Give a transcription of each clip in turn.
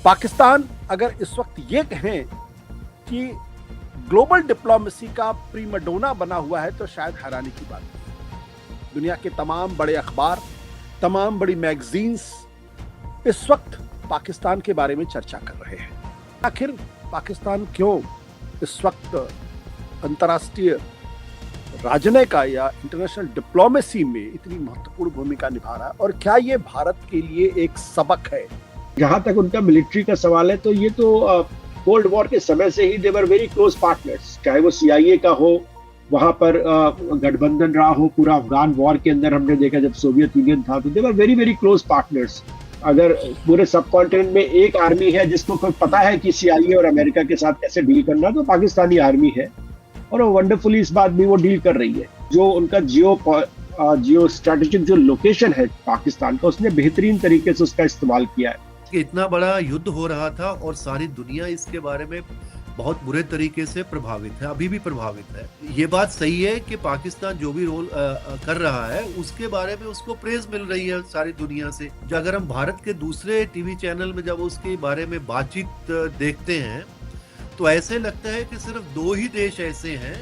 पाकिस्तान अगर इस वक्त ये कहें कि ग्लोबल डिप्लोमेसी का प्रीमडोना बना हुआ है तो शायद हैरानी की बात नहीं। दुनिया के तमाम बड़े अखबार, तमाम बड़ी मैगजीन्स इस वक्त पाकिस्तान के बारे में चर्चा कर रहे हैं। आखिर पाकिस्तान क्यों इस वक्त अंतर्राष्ट्रीय राजनयिक या इंटरनेशनल डिप्लोमेसी में इतनी महत्वपूर्ण भूमिका निभा रहा है, और क्या ये भारत के लिए एक सबक है? जहां तक उनका मिलिट्री का सवाल है तो ये तो कोल्ड वॉर के समय से ही दे वर वेरी क्लोज पार्टनर्स। चाहे वो सीआईए का हो, वहां पर गठबंधन रहा हो, पूरा अफगान वॉर के अंदर हमने देखा जब सोवियत यूनियन था तो they were very very close partners. अगर पूरे सब कॉन्टिनेंट में एक आर्मी है जिसको कोई पता है कि सीआईए और अमेरिका के साथ कैसे डील करना, तो पाकिस्तानी आर्मी है, और वो वंडरफुली इस बात भी वो डील कर रही है। जो उनका जियो स्ट्रेटेजिक जो लोकेशन है पाकिस्तान का, उसने बेहतरीन तरीके से उसका इस्तेमाल किया है। कि इतना बड़ा युद्ध हो रहा था और सारी दुनिया इसके बारे में बहुत बुरे तरीके से प्रभावित है, अभी भी प्रभावित है। ये बात सही है कि पाकिस्तान जो भी रोल कर रहा है उसके बारे में उसको प्रेज मिल रही है सारी दुनिया से। अगर हम भारत के दूसरे टीवी चैनल में जब उसके बारे में बातचीत देखते हैं तो ऐसे लगता है कि सिर्फ दो ही देश ऐसे हैं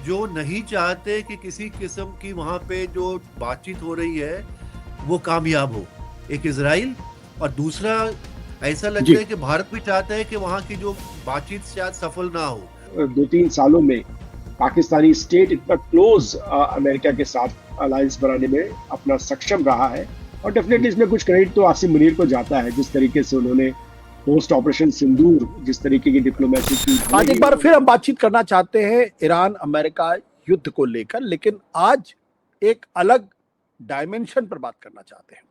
जो नहीं चाहते कि किसी किस्म की वहाँ पे जो बातचीत हो रही है वो कामयाब हो। एक इजराइल, और दूसरा ऐसा लगता है कि भारत भी चाहता है कि वहाँ की जो बातचीत शायद सफल ना हो। 2-3 सालों में पाकिस्तानी स्टेट इतना क्लोज अमेरिका के साथ अलायंस बनाने में अपना सक्षम रहा है, और डेफिनेटली इसमें कुछ क्रेडिट तो आसिम मुनीर को जाता है, जिस तरीके से उन्होंने पोस्ट ऑपरेशन सिंदूर जिस तरीके की डिप्लोमेसी की। आज एक बार फिर हम बातचीत करना चाहते हैं ईरान अमेरिका युद्ध को लेकर, लेकिन आज एक अलग डायमेंशन पर बात करना चाहते हैं।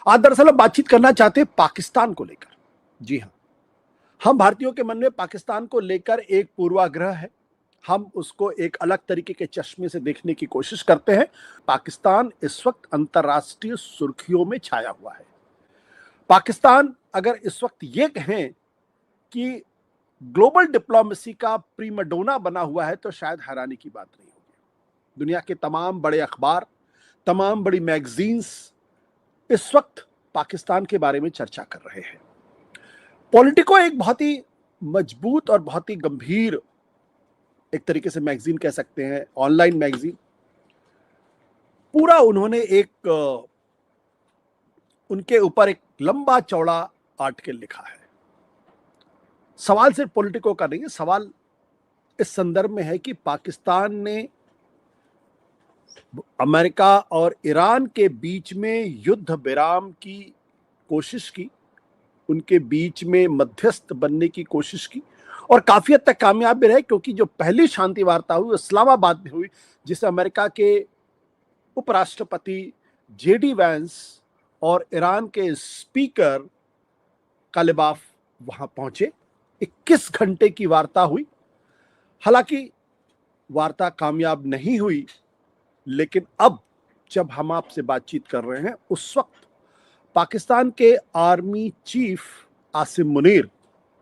आज दरअसल हम बातचीत करना चाहते हैं पाकिस्तान को लेकर। जी हाँ, हम भारतीयों के मन में पाकिस्तान को लेकर एक पूर्वाग्रह है। हम उसको एक अलग तरीके के चश्मे से देखने की कोशिश करते हैं। पाकिस्तान इस वक्त अंतर्राष्ट्रीय सुर्खियों में छाया हुआ है। पाकिस्तान अगर इस वक्त ये कहें कि ग्लोबल डिप्लोमेसी का प्रीमडोना बना हुआ है तो शायद हैरानी की बात नहीं होगी। दुनिया के तमाम बड़े अखबार, तमाम बड़ी मैगजीन्स इस वक्त पाकिस्तान के बारे में चर्चा कर रहे हैं। पॉलिटिको एक बहुत ही मजबूत और बहुत ही गंभीर, एक तरीके से मैगजीन कह सकते हैं, ऑनलाइन मैगजीन। पूरा उन्होंने एक उनके ऊपर एक लंबा चौड़ा आर्टिकल लिखा है। सवाल सिर्फ पॉलिटिको का नहीं है, सवाल इस संदर्भ में है कि पाकिस्तान ने अमेरिका और ईरान के बीच में युद्ध विराम की कोशिश की, उनके बीच में मध्यस्थ बनने की कोशिश की, और काफी हद तक कामयाब भी रहे, क्योंकि जो पहली शांति वार्ता हुई इस्लामाबाद में हुई, जिसे अमेरिका के उपराष्ट्रपति जेडी वैंस और ईरान के स्पीकर कालिबाफ वहां पहुंचे। 21 घंटे की वार्ता हुई। हालांकि वार्ता कामयाब नहीं हुई, लेकिन अब जब हम आपसे बातचीत कर रहे हैं उस वक्त पाकिस्तान के army chief Asim Munir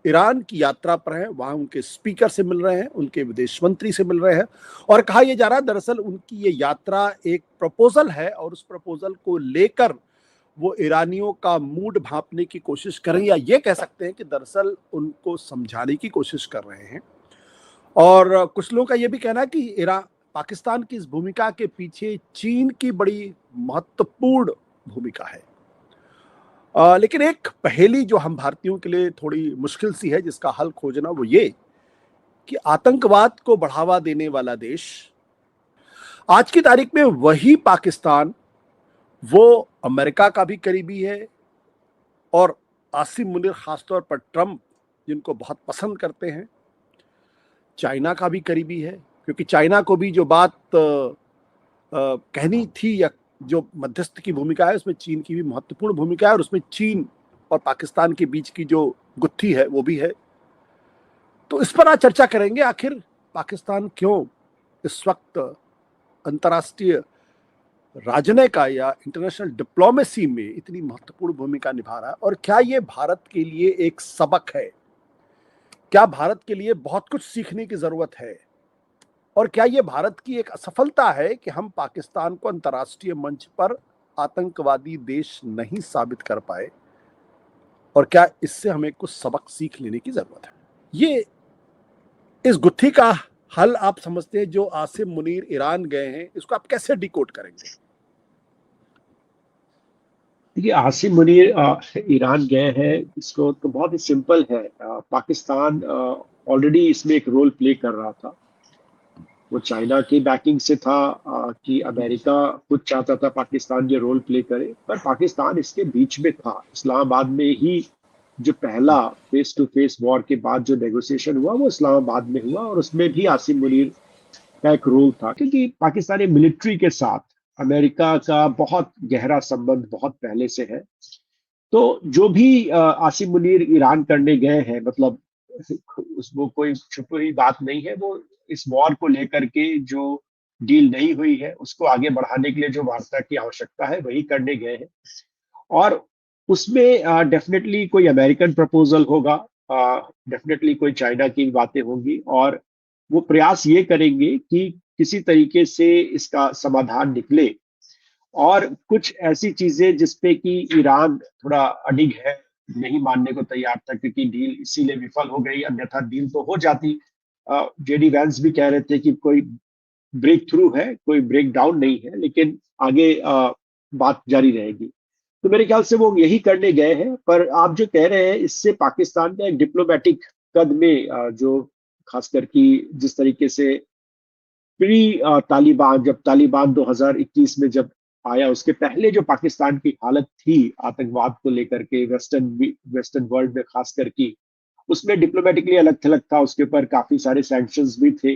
Iran की यात्रा पर हैं। वहां उनके स्पीकर से मिल रहे हैं, उनके विदेश मंत्री से मिल रहे हैं, और कहा यह जा रहा है दरअसल उनकी ये यात्रा एक प्रपोजल है, और उस प्रपोजल को लेकर वो ईरानियों का मूड भांपने की कोशिश कर रहे हैं, या ये कह सकते हैं कि दरअसल उनको समझाने की कोशिश कर रहे हैं। और कुछ लोगों का यह भी कहना है कि ईरान पाकिस्तान की इस भूमिका के पीछे चीन की बड़ी महत्वपूर्ण भूमिका है। लेकिन एक पहेली जो हम भारतीयों के लिए थोड़ी मुश्किल सी है, जिसका हल खोजना, वो ये कि आतंकवाद को बढ़ावा देने वाला देश आज की तारीख में वही पाकिस्तान, वो अमेरिका का भी करीबी है, और आसिम मुनीर खासतौर पर ट्रंप जिनको बहुत पसंद करते हैं, चाइना का भी करीबी है, क्योंकि चाइना को भी जो बात कहनी थी या जो मध्यस्थ की भूमिका है उसमें चीन की भी महत्वपूर्ण भूमिका है, और उसमें चीन और पाकिस्तान के बीच की जो गुत्थी है वो भी है। तो इस पर आज चर्चा करेंगे। आखिर पाकिस्तान क्यों इस वक्त अंतर्राष्ट्रीय राजनयिक या इंटरनेशनल डिप्लोमेसी में इतनी महत्वपूर्ण भूमिका निभा रहा है, और क्या ये भारत के लिए एक सबक है? क्या भारत के लिए बहुत कुछ सीखने की जरूरत है? और क्या ये भारत की एक असफलता है कि हम पाकिस्तान को अंतर्राष्ट्रीय मंच पर आतंकवादी देश नहीं साबित कर पाए? और क्या इससे हमें कुछ सबक सीख लेने की जरूरत है? ये इस गुत्थी का हल आप समझते हैं जो आसिम मुनीर ईरान गए हैं, इसको आप कैसे डिकोड करेंगे? देखिए, आसिम मुनीर ईरान गए हैं, इसको तो बहुत ही सिंपल है। पाकिस्तान ऑलरेडी इसमें एक रोल प्ले कर रहा था। वो चाइना की बैकिंग से था कि अमेरिका खुद चाहता था पाकिस्तान ये रोल प्ले करे, पर पाकिस्तान इसके बीच में था। इस्लामाबाद में ही जो पहला फेस टू फेस वॉर के बाद जो नेगोशिएशन हुआ वो इस्लामाबाद में हुआ, और उसमें भी आसिम मुनीर का एक रोल था, क्योंकि पाकिस्तानी मिलिट्री के साथ अमेरिका का बहुत गहरा संबंध बहुत पहले से है। तो जो भी आसिम मुनीर ईरान करने गए हैं, मतलब उसको कोई छुपी हुई बात नहीं है। वो इस वॉर को लेकर के जो डील नहीं हुई है उसको आगे बढ़ाने के लिए जो वार्ता की आवश्यकता है वही करने गए हैं। और उसमें डेफिनेटली कोई अमेरिकन प्रपोजल होगा, डेफिनेटली कोई चाइना की बातें होंगी, और वो प्रयास ये करेंगे कि किसी तरीके से इसका समाधान निकले। और कुछ ऐसी चीजें जिसपे कि ईरान थोड़ा अडिग है, नहीं मानने को तैयार था, क्योंकि डील इसीलिए विफल हो गई, अन्यथा डील तो हो जाती। जेडी वैंस भी कह रहे थे कि कोई ब्रेक थ्रू है, कोई ब्रेक डाउन नहीं है, लेकिन आगे बात जारी रहेगी। तो मेरे ख्याल से वो यही करने गए हैं। पर आप जो कह रहे हैं, इससे पाकिस्तान का एक डिप्लोमेटिक कद में जो खासकर कि जिस तरीके से प्री तालिबान, जब तालिबान 2021 में जब आया, उसके पहले जो पाकिस्तान की हालत थी आतंकवाद को लेकर के वेस्टर्न वर्ल्ड में खासकर की, उसमें डिप्लोमेटिकली अलग थलग था, उसके ऊपर काफी सारे सैंक्शंस भी थे।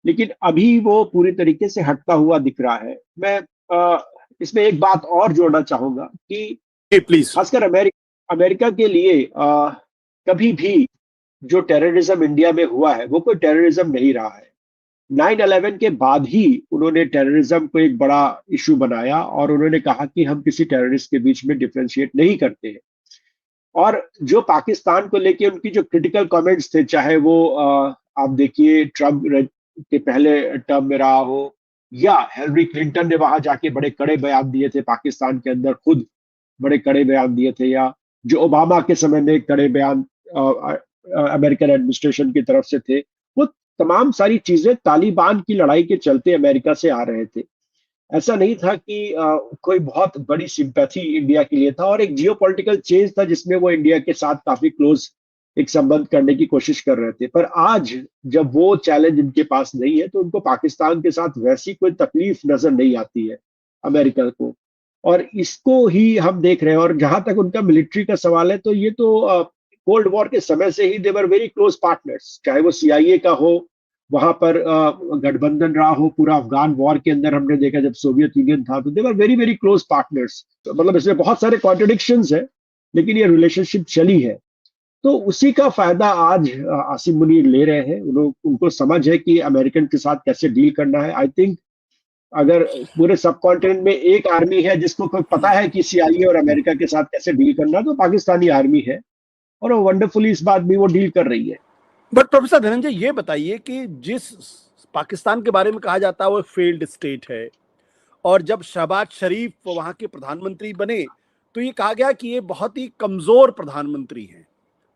लेकिन अभी वो पूरी तरीके से हटता हुआ दिख रहा है। मैं इसमें एक बात और जोड़ना चाहूंगा कि प्लीज। खासकर अमेरिका के लिए कभी भी जो टेररिज्म इंडिया में हुआ है वो कोई टेररिज्म नहीं रहा है। 9/11 के बाद ही उन्होंने टेररिज्म को एक बड़ा इशू बनाया, और उन्होंने कहा कि हम किसी टेररिस्ट के बीच में डिफरेंशिएट नहीं करते हैं। और जो पाकिस्तान को लेके उनकी जो क्रिटिकल कमेंट्स थे, चाहे वो आप देखिए ट्रम्प के पहले टर्म में रहा हो, या हिलरी क्लिंटन ने वहां जाके बड़े कड़े बयान दिए थे, पाकिस्तान के अंदर खुद बड़े कड़े बयान दिए थे, या जो ओबामा के समय में कड़े बयान अमेरिकन एडमिनिस्ट्रेशन की तरफ से थे। वो तमाम सारी चीजें तालिबान की लड़ाई के चलते अमेरिका से आ रहे थे। ऐसा नहीं था कि कोई बहुत बड़ी सिंपैथी इंडिया के लिए था, और एक जियोपॉलिटिकल चेंज था जिसमें वो इंडिया के साथ काफी क्लोज एक संबंध करने की कोशिश कर रहे थे। पर आज जब वो चैलेंज इनके पास नहीं है, तो उनको पाकिस्तान के साथ वैसी कोई तकलीफ नजर नहीं आती है अमेरिका को, और इसको ही हम देख रहे हैं। और जहां तक उनका मिलिट्री का सवाल है, तो ये तो कोल्ड वॉर के समय से ही दे वर वेरी क्लोज पार्टनर्स, चाहे वो सीआईए का हो, वहां पर गठबंधन रहा हो, पूरा अफगान वॉर के अंदर हमने देखा जब सोवियत यूनियन था, तो they were very very close partners. मतलब इसमें बहुत सारे कॉन्ट्रडिक्शंस है, लेकिन ये रिलेशनशिप चली है। तो उसी का फायदा आज आसिम मुनीर ले रहे हैं। उनको समझ है कि अमेरिकन के साथ कैसे डील करना है। आई थिंक अगर पूरे सब कॉन्टिनेंट में एक आर्मी है जिसको कोई पता है कि सीआईए और अमेरिका के साथ कैसे डील करना, तो पाकिस्तानी आर्मी है, और वो वंडरफुली इस बात भी वो डील कर रही है। बट प्रोफेसर धनंजय, ये बताइए कि जिस पाकिस्तान के बारे में कहा जाता है वो फेल्ड स्टेट है, और जब शहबाज शरीफ वहां के प्रधानमंत्री बने तो ये कहा गया कि ये बहुत ही कमजोर प्रधानमंत्री हैं।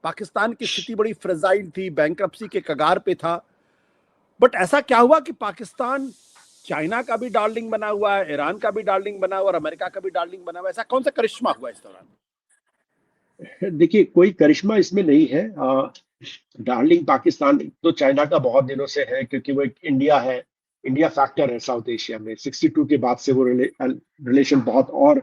पाकिस्तान की स्थिति बड़ी फ्रेजाइल थी, बैंक्रप्सी के कगार पे था। बट ऐसा क्या हुआ कि पाकिस्तान चाइना का भी डार्लिंग बना हुआ है, ईरान का भी डार्लिंग बना हुआ और अमेरिका का भी डार्लिंग बना हुआ है? ऐसा कौन सा करिश्मा हुआ इस दौरान? देखिए, कोई करिश्मा इसमें नहीं है। डार्लिंग पाकिस्तान तो चाइना का बहुत दिनों से है, क्योंकि वो एक इंडिया है, इंडिया फैक्टर है साउथ एशिया में। 62 के बाद से वो रिलेशन बहुत और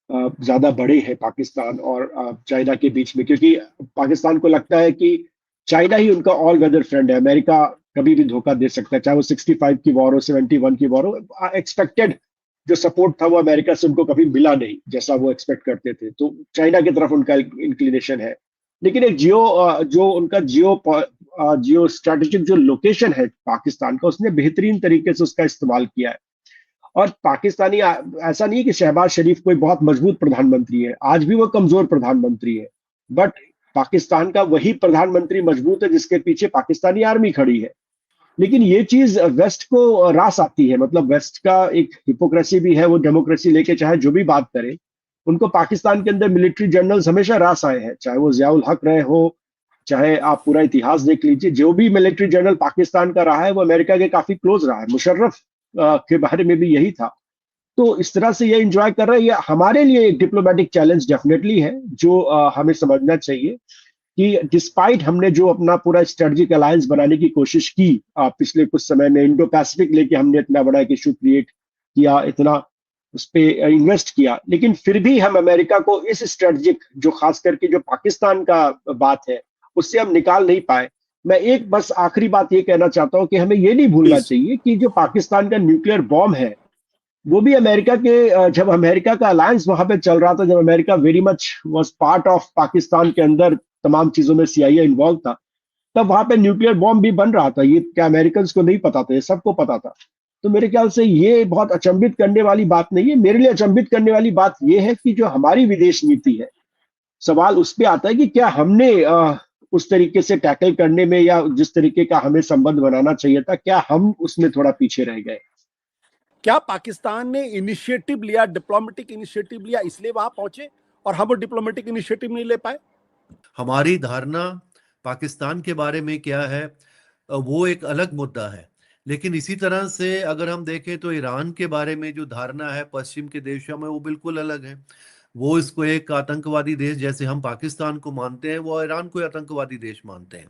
ज्यादा बड़े हैं पाकिस्तान और चाइना के बीच में, क्योंकि पाकिस्तान को लगता है कि चाइना ही उनका ऑल वेदर फ्रेंड है। अमेरिका कभी भी धोखा दे सकता है, चाहे वो 65 की वॉर हो, 71 की वॉर हो। एक्सपेक्टेड जो सपोर्ट था वो अमेरिका से उनको कभी मिला नहीं, जैसा वो एक्सपेक्ट करते थे। तो चाइना की तरफ उनका इंक्लिनेशन है। लेकिन एक जो उनका जियो स्ट्रेटेजिक जो लोकेशन है पाकिस्तान का, उसने बेहतरीन तरीके से उसका इस्तेमाल किया है। और पाकिस्तानी ऐसा नहीं है कि शहबाज शरीफ कोई बहुत मजबूत प्रधानमंत्री है, आज भी वो कमजोर प्रधानमंत्री है। बट पाकिस्तान का वही प्रधानमंत्री मजबूत है जिसके पीछे पाकिस्तानी आर्मी खड़ी है। लेकिन ये चीज वेस्ट को रास आती है। मतलब वेस्ट का एक हिपोक्रेसी भी है, वो डेमोक्रेसी लेके चाहे जो भी बात करे, उनको पाकिस्तान के अंदर मिलिट्री जनरल्स हमेशा रास आए हैं, चाहे वो जियाउल हक रहे हो, चाहे आप पूरा इतिहास देख लीजिए, जो भी मिलिट्री जनरल पाकिस्तान का रहा है वो अमेरिका के काफी क्लोज रहा है। मुशर्रफ के बारे में भी यही था। तो इस तरह से ये एंजॉय कर रहे हैं। ये हमारे लिए एक डिप्लोमेटिक चैलेंज डेफिनेटली है, जो हमें समझना चाहिए कि डिस्पाइट हमने जो अपना पूरा स्ट्रेटेजिक अलायंस बनाने की कोशिश की पिछले कुछ समय में, इंडो पैसिफिक लेके हमने इतना बड़ा एक इशू क्रिएट किया, इतना उस पर इन्वेस्ट किया, लेकिन फिर भी हम अमेरिका को इस स्ट्रेटेजिक, जो खास करके जो पाकिस्तान का बात है, उससे हम निकाल नहीं पाए। मैं एक बस आखिरी बात ये कहना चाहता हूं कि हमें ये नहीं भूलना चाहिए कि जो पाकिस्तान का न्यूक्लियर बॉम्ब है, वो भी अमेरिका के, जब अमेरिका का अलायंस वहां पे चल रहा था, जब America very much was part of Pakistan के अंदर, तमाम चीजों में सीआईए इन्वॉल्व था, तब वहां पे न्यूक्लियर बॉम्ब भी बन रहा था। ये क्या अमेरिकन को नहीं पता था? ये सबको पता था। तो मेरे ख्याल से ये बहुत अचंभित करने वाली बात नहीं है। मेरे लिए अचंभित करने वाली बात ये है कि जो हमारी विदेश नीति है, सवाल उस पर आता है कि क्या हमने उस तरीके से टैकल करने में, या जिस तरीके का हमें संबंध बनाना चाहिए था, क्या हम उसमें थोड़ा पीछे रह गए? क्या पाकिस्तान ने इनिशिएटिव लिया, डिप्लोमेटिक इनिशिएटिव लिया, इसलिए वहां पहुंचे, और हम वो डिप्लोमेटिक इनिशिएटिव नहीं ले पाए? हमारी धारणा पाकिस्तान के बारे में क्या है, वो एक अलग मुद्दा है। लेकिन इसी तरह से अगर हम देखें तो ईरान के बारे में जो धारणा है पश्चिम के देशों में, वो बिल्कुल अलग है। वो इसको एक आतंकवादी देश, जैसे हम पाकिस्तान को मानते हैं, वो ईरान को आतंकवादी देश मानते हैं।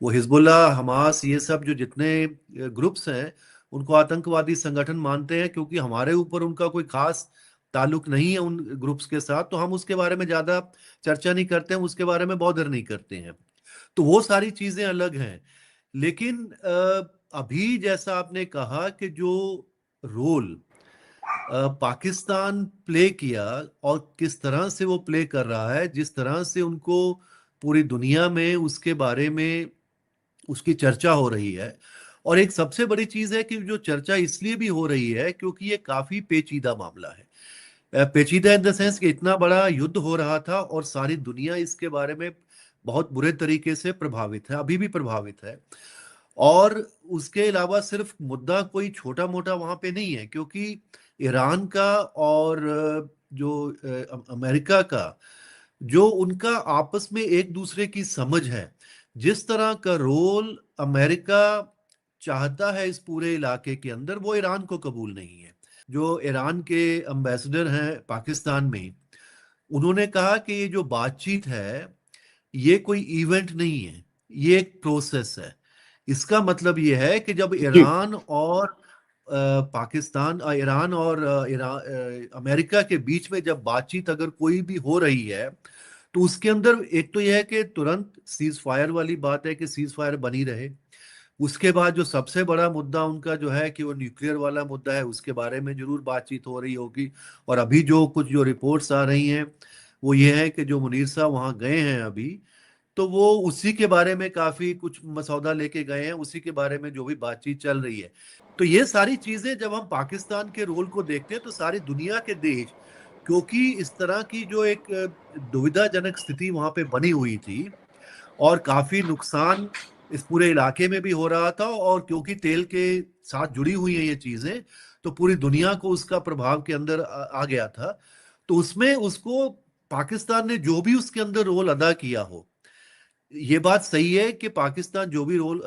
वो हिजबुल्ला, हमास, ये सब जो जितने ग्रुप्स हैं, उनको आतंकवादी संगठन मानते हैं, क्योंकि हमारे ऊपर उनका कोई खास ताल्लुक नहीं है उन ग्रुप्स के साथ, तो हम उसके बारे में ज्यादा चर्चा नहीं करते हैं, उसके बारे में बॉदर नहीं करते हैं। तो वो सारी चीजें अलग हैं। लेकिन अभी जैसा आपने कहा कि जो रोल पाकिस्तान प्ले किया और किस तरह से वो प्ले कर रहा है, जिस तरह से उनको पूरी दुनिया में उसके बारे में उसकी चर्चा हो रही है। और एक सबसे बड़ी चीज है कि जो चर्चा इसलिए भी हो रही है क्योंकि ये काफी पेचीदा मामला है। पेचीदा इन द सेंस कि इतना बड़ा युद्ध हो रहा था और सारी दुनिया इसके बारे में बहुत बुरे तरीके से प्रभावित है, अभी भी प्रभावित है। और उसके अलावा सिर्फ मुद्दा कोई छोटा मोटा वहां पे नहीं है, क्योंकि ईरान का और जो अमेरिका का, जो उनका आपस में एक दूसरे की समझ है, जिस तरह का रोल अमेरिका चाहता है इस पूरे इलाके के अंदर, वो ईरान को कबूल नहीं है। जो ईरान के एम्बेसडर हैं पाकिस्तान में, उन्होंने कहा कि ये जो बातचीत है, ये कोई इवेंट नहीं है, ये एक प्रोसेस है। इसका मतलब ये है कि जब ईरान और पाकिस्तान, ईरान और अमेरिका के बीच में जब बातचीत अगर कोई भी हो रही है, तो उसके अंदर एक तो यह है कि तुरंत सीज फायर वाली बात है कि सीज फायर बनी रहे। उसके बाद जो सबसे बड़ा मुद्दा उनका जो है कि वो न्यूक्लियर वाला मुद्दा है, उसके बारे में जरूर बातचीत हो रही होगी। और अभी जो कुछ जो रिपोर्ट्स आ रही हैं वो ये है कि जो मुनीर साहब वहाँ गए हैं अभी, तो वो उसी के बारे में काफी कुछ मसौदा लेके गए हैं, उसी के बारे में जो भी बातचीत चल रही है। तो ये सारी चीजें जब हम पाकिस्तान के रोल को देखते हैं तो सारी दुनिया के देश, क्योंकि इस तरह की जो एक दुविधाजनक स्थिति वहां पे बनी हुई थी और काफी नुकसान इस पूरे इलाके में भी हो रहा था, और क्योंकि तेल के साथ जुड़ी हुई है ये चीजें, तो पूरी दुनिया को उसका प्रभाव के अंदर आ गया था। तो उसमें उसको पाकिस्तान ने जो भी उसके अंदर रोल अदा किया हो, ये बात सही है कि पाकिस्तान जो भी रोल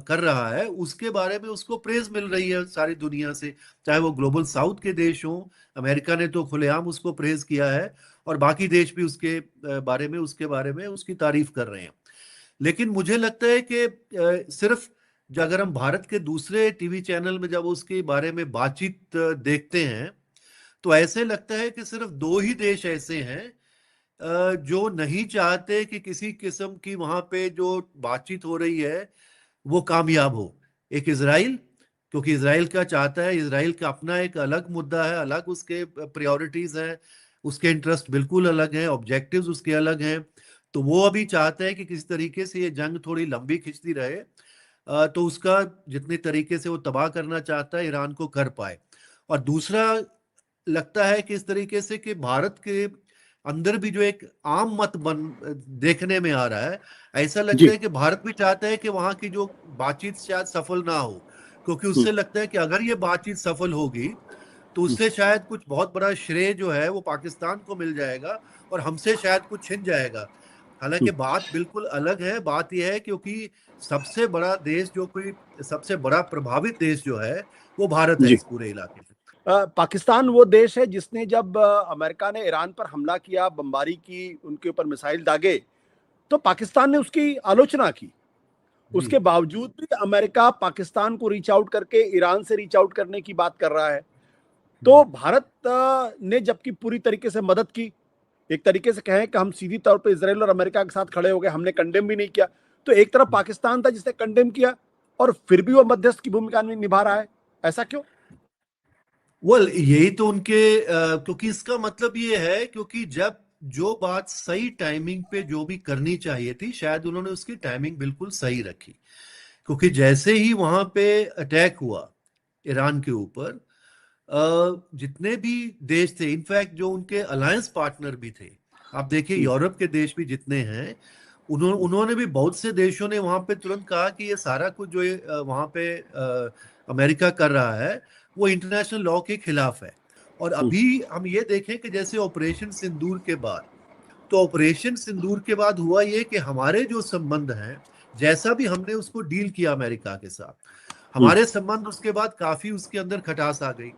कर रहा है उसके बारे में उसको प्रेज मिल रही है सारी दुनिया से, चाहे वो ग्लोबल साउथ के देश हों। अमेरिका ने तो खुलेआम उसको प्रेज किया है और बाकी देश भी उसके बारे में उसकी तारीफ कर रहे हैं। लेकिन मुझे लगता है कि सिर्फ अगर हम भारत के दूसरे टीवी चैनल में जब उसके बारे में बातचीत देखते हैं, तो ऐसे लगता है कि सिर्फ दो ही देश ऐसे हैं जो नहीं चाहते कि किसी किस्म की वहां पे जो बातचीत हो रही है वो कामयाब हो। एक इजराइल, क्योंकि इजराइल का चाहता है, इजराइल का अपना एक अलग मुद्दा है, अलग उसके प्रायोरिटीज हैं, उसके इंटरेस्ट बिल्कुल अलग हैं, ऑब्जेक्टिव्स उसके अलग हैं। तो वो अभी चाहता है कि किसी तरीके से ये जंग थोड़ी लंबी खिंचती रहे, तो उसका जितने तरीके से वो तबाह करना चाहता है ईरान को कर पाए। और दूसरा लगता है कि इस तरीके से कि भारत के अंदर भी जो एक आम मत देखने में आ रहा है, ऐसा लगता है कि भारत भी चाहता है कि वहां की जो बातचीत शायद सफल ना हो, क्योंकि उससे लगता है कि अगर ये बातचीत सफल होगी तो उससे शायद कुछ बहुत बड़ा श्रेय जो है वो पाकिस्तान को मिल जाएगा और हमसे शायद कुछ छिन जाएगा। हालांकि बात बिल्कुल अलग है। बात यह है क्योंकि सबसे बड़ा देश जो कोई सबसे बड़ा प्रभावित देश जो है वो भारत है जी। इस पूरे इलाके में। पाकिस्तान वो देश है जिसने जब अमेरिका ने ईरान पर हमला किया, बमबारी की, उनके ऊपर मिसाइल दागे, तो पाकिस्तान ने उसकी आलोचना की। उसके बावजूद भी अमेरिका पाकिस्तान को रीच आउट करके ईरान से रीच आउट करने की बात कर रहा है। तो भारत ने जबकि पूरी तरीके से मदद की, एक तरीके से कहें कि हम सीधी तौर पे इजराइल और अमेरिका के साथ खड़े हो गए, हमने कंडेम भी नहीं किया। तो एक तरफ पाकिस्तान था जिसने कंडेम किया और फिर भी वो मध्यस्थ की भूमिका निभा रहा है, ऐसा क्यों? यही तो उनके क्योंकि इसका मतलब ये है क्योंकि जब जो बात सही टाइमिंग पे जो भी करनी चाहिए थी, शायद उन्होंने उसकी टाइमिंग बिल्कुल सही रखी। क्योंकि जैसे ही वहां पे अटैक हुआ ईरान के ऊपर, जितने भी देश थे, इनफैक्ट जो उनके अलायंस पार्टनर भी थे, आप देखिए यूरोप के देश भी जितने हैं, उन्होंने भी, बहुत से देशों ने वहां पे तुरंत कहा कि ये सारा कुछ जो वहां पे अमेरिका कर रहा है वो इंटरनेशनल लॉ के खिलाफ है। और अभी हम ये देखें कि जैसे ऑपरेशन सिंदूर के बाद, तो ऑपरेशन सिंदूर के बाद हुआ ये कि हमारे जो संबंध हैं, जैसा भी हमने उसको डील किया अमेरिका के साथ, हमारे संबंध उसके बाद काफी उसके अंदर खटास आ गई।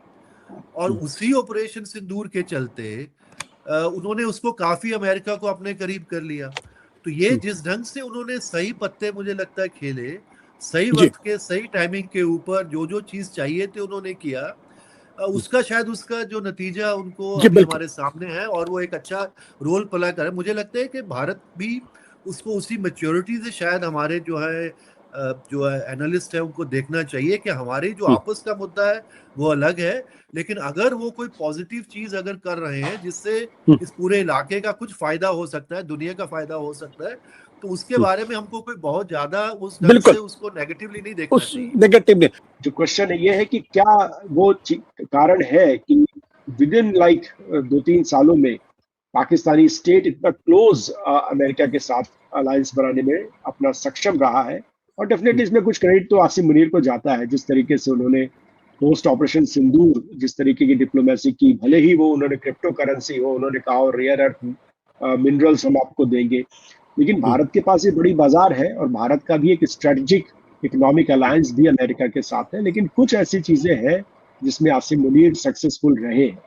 और उसी ऑपरेशन सिंदूर के चलते उन्होंने उसको काफी अमेरिका को अपने करीब कर लिया। तो ये जिस ढंग से उन्होंने सही पत्ते मुझे लगता है खेले, सही वक्त के सही टाइमिंग के ऊपर जो जो चीज चाहिए थे उन्होंने किया, उसका शायद उसका जो नतीजा उनको अभी हमारे सामने है और वो एक अच्छा रोल प्ले कर रहा है। मुझे लगता है कि भारत भी उसको उसी मैच्योरिटी से शायद हमारे जो है एनालिस्ट है उनको देखना चाहिए कि हमारी जो आपस का मुद्दा है वो अलग है, लेकिन अगर वो कोई पॉजिटिव चीज अगर कर रहे हैं जिससे इस पूरे इलाके का कुछ फायदा हो सकता है, दुनिया का फायदा हो सकता है, तो उसके बारे में हमको कोई बहुत ज्यादा उस ढंग से उसको नेगेटिवली नहीं देखना चाहिए। नेगेटिव जो क्वेश्चन है ये है कि क्या वो कारण है कि विद इन लाइक 2-3 सालों में पाकिस्तानी स्टेट इतना क्लोज अमेरिका के साथ अलायंस बनाने में अपना सक्षम रहा है। और डेफिनेटली इसमें कुछ क्रेडिट तो आसिम मुनीर को जाता है, जिस तरीके से उन्होंने पोस्ट ऑपरेशन सिंदूर जिस तरीके की डिप्लोमेसी की, भले ही वो उन्होंने क्रिप्टो करेंसी हो, उन्होंने कहा और रेयर अर्थ मिनरल्स हम आपको देंगे, लेकिन भारत के पास ये बड़ी बाजार है और भारत का भी एक स्ट्रेटेजिक इकोनॉमिक अलायंस भी अमेरिका के साथ है। लेकिन कुछ ऐसी चीजें हैं जिसमें आसिम मुनीर सक्सेसफुल रहे हैं।